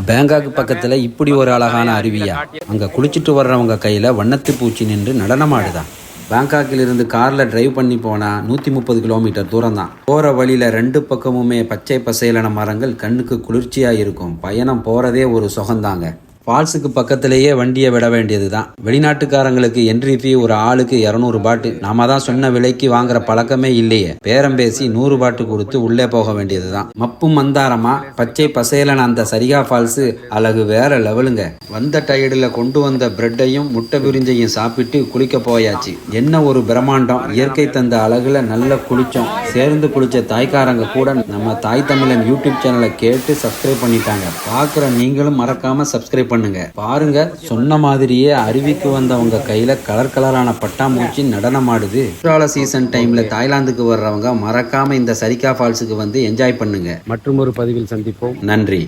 Bangkok பக்கத்தில் இப்படி ஒரு அழகான அருவியா? அங்கே குளிச்சுட்டு வர்றவங்க கையில் வண்ணத்து பூச்சி நின்று நடனமாடுதான். பேங்காக்கில் இருந்து காரில் டிரைவ் பண்ணி போனால் 130 கிலோமீட்டர் தூரம் தான். போகிற வழியில் 2 பக்கமுமே பச்சை பசையிலான மரங்கள் கண்ணுக்கு குளிர்ச்சியாக இருக்கும். பயணம் போகிறதே ஒரு சுகந்தாங்க. ஃபால்ஸுக்கு பக்கத்திலேயே வண்டியை விட வேண்டியது தான். வெளிநாட்டுக்காரங்களுக்கு என்ட்ரி ஃபீ ஒரு ஆளுக்கு 200 பாட்டு. நாம தான் சொன்ன விலைக்கு வாங்குற பழக்கமே இல்லையே. பேரம் பேசி 100 பாட்டு கொடுத்து உள்ளே போக வேண்டியது தான். மப்பு மந்தாரமா பச்சை பசையலன அந்த சரிகா ஃபால்ஸு அழகு வேற லெவலுங்க. வந்த டயர்டில் கொண்டு வந்த பிரெட்டையும் முட்டை பிரிஞ்சையும் சாப்பிட்டு குளிக்க போயாச்சு. என்ன ஒரு பிரம்மாண்டம்! இயற்கை தந்த அழகுல நல்ல குளிச்சோம். சேர்ந்து குளிச்ச தாய்க்காரங்க கூட நம்ம தாய் தமிழன் யூடியூப் சேனலை கேட்டு சப்ஸ்கிரைப் பண்ணிட்டாங்க. பார்க்குற நீங்களும் மறக்காம சப்ஸ்கிரைப் பண்ணுங்க. பாருங்க, சொன்ன மாதிரியே அருவிக்கு வந்தவங்க கையில கலர் கலரான பட்டாம்பூச்சி நடனமாடுது. குற்றால சீசன் டைம்ல தாய்லாந்துக்கு வர்றவங்க மறக்காம இந்த சரிகா ஃபால்ஸுக்கு வந்து என்ஜாய் பண்ணுங்க. மற்றும் ஒரு பதிவில் சந்திப்போம். நன்றி.